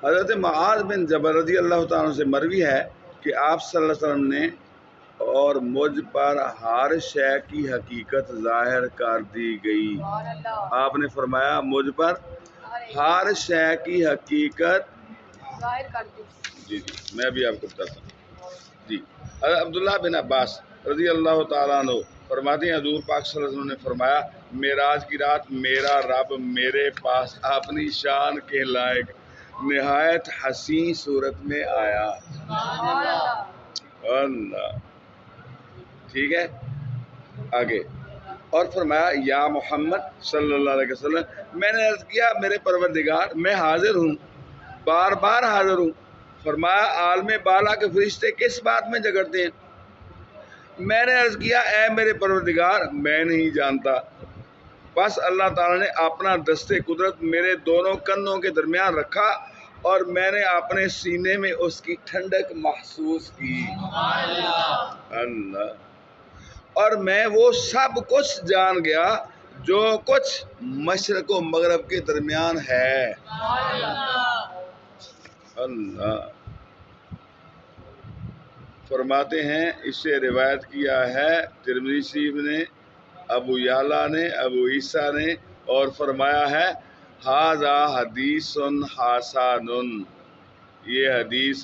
حضرت معاذ بن جبل رضی اللہ تعالیٰ سے مروی ہے کہ آپ صلی اللہ علیہ وسلم نے اور مجھ پر ہر شے کی حقیقت ظاہر کر دی گئی. آپ نے فرمایا مجھ پر ہر شے کی حقیقت ظاہر کر دی. جی میں بھی آپ کو بتاتا ہوں. جی حضرت عبداللہ بن عباس رضی اللہ تعالیٰ عنہ فرماتے ہیں حضور پاک صلی اللہ علیہ وسلم نے فرمایا معراج کی رات میرا رب میرے پاس اپنی شان کے لائق نہایت حسین صورت میں آیا. اللہ ٹھیک ہے. آگے اور فرمایا یا محمد صلی اللہ علیہ وسلم میں نے عرض کیا میرے پروردگار میں حاضر ہوں بار بار حاضر ہوں. فرمایا عالم بالا کے فرشتے کس بات میں جھگڑتے ہیں؟ میں نے عرض کیا اے میرے پروردگار میں نہیں جانتا. بس اللہ تعالیٰ نے اپنا دست قدرت میرے دونوں کندھوں کے درمیان رکھا اور میں نے اپنے سینے میں اس کی ٹھنڈک محسوس کی. اللہ اور میں وہ سب کچھ جان گیا جو کچھ مشرق و مغرب کے درمیان ہے. اللہ فرماتے ہیں اس سے روایت کیا ہے ترمذی شریف نے، ابو یعلا نے، ابو عیسیٰ نے، اور فرمایا ہے ھذا حدیث حسن، یہ حدیث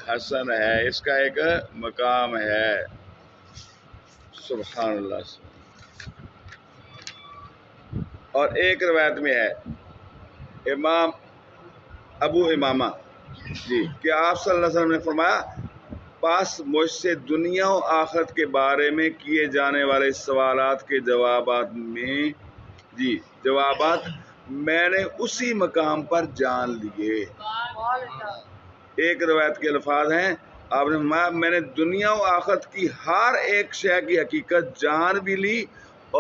حسن ہے، اس کا ایک مقام ہے. سبحان اللہ. اور ایک روایت میں ہے امام ابو امامہ جی کہ آپ صلی اللہ علیہ وسلم نے فرمایا پاس مجھ سے دنیا و آخرت کے بارے میں کیے جانے والے سوالات کے جوابات میں نے اسی مقام پر جان لیے. ایک روایت کے الفاظ ہیں آپ نے فرمایا میں نے دنیا و آخرت کی ہر ایک شے کی حقیقت جان بھی لی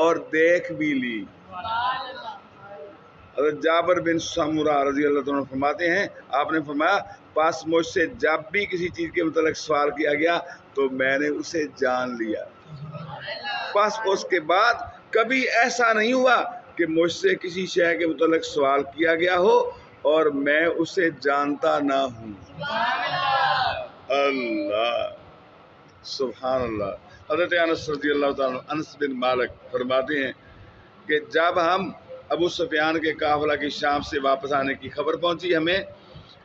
اور دیکھ بھی لی. حضرت جابر بن سمرہ رضی اللہ عنہ فرماتے ہیں آپ نے فرمایا پاس مجھ سے جب بھی کسی چیز کے متعلق سوال کیا گیا تو میں نے اسے جان لیا. بس اس کے بعد کبھی ایسا نہیں ہوا کہ مجھ سے کسی شے کے متعلق سوال کیا گیا ہو اور میں اسے جانتا نہ ہوں. اللہ سبحان اللہ. حضرت انس رضی اللہ تعالیٰ انس بن مالک فرماتے ہیں کہ جب ہم ابو سفیان کے قافلہ کی شام سے واپس آنے کی خبر پہنچی ہمیں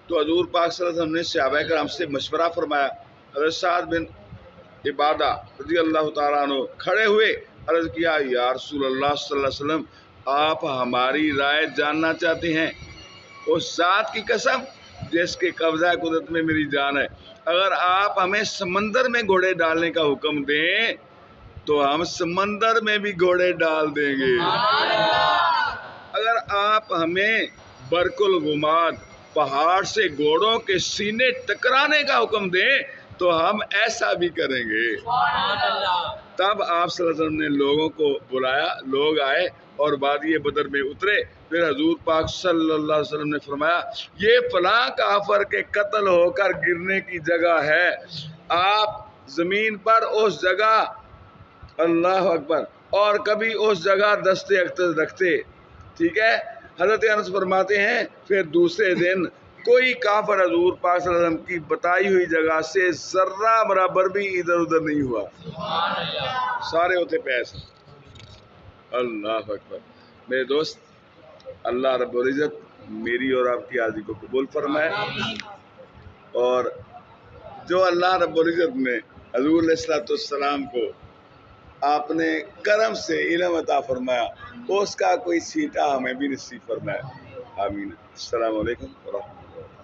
تو حضور پاک صلی اللہ علیہ وسلم نے صحابہ کرام سے مشورہ فرمایا. حضرت سعد بن عبادہ رضی اللہ تعالیٰ عنہ کھڑے ہوئے عرض کیا یا رسول اللہ صلی اللہ علیہ وسلم آپ ہماری رائے جاننا چاہتے ہیں؟ اس ذات کی قسم جس کے قبضہ قدرت میں میری جان ہے اگر آپ ہمیں سمندر میں گھوڑے ڈالنے کا حکم دیں تو ہم سمندر میں بھی گھوڑے ڈال دیں گے. اگر آپ ہمیں برق الغماد پہاڑ سے گھوڑوں کے سینے ٹکرانے کا حکم دیں تو ہم ایسا بھی کریں گے. تب آپ صلی اللہ علیہ وسلم نے لوگوں کو بلایا، لوگ آئے اور وادی بدر میں اترے. پھر حضور پاک صلی اللہ علیہ وسلم نے فرمایا یہ فلاں کافر کے قتل ہو کر گرنے کی جگہ ہے، آپ زمین پر اس جگہ اللہ اکبر اور کبھی اس جگہ دست اقدس رکھتے. ٹھیک ہے. حضرت انس فرماتے ہیں پھر دوسرے دن کوئی کافر حضور پاک صلی اللہ علیہ وسلم کی بتائی ہوئی جگہ سے ذرہ برابر بھی ادھر ادھر نہیں ہوا، سارے ہوتے پیس. اللہ اکبر. میرے دوست اللہ رب العزت میری اور آپ کی حاضری کو قبول فرمائے اور جو اللہ رب العزت نے حضور علیہ السلام کو آپ نے کرم سے علم عطا فرمایا اس کا کوئی سیٹا ہمیں بھی نصیب فرمائے. آمین. السلام علیکم ورحمۃ اللہ.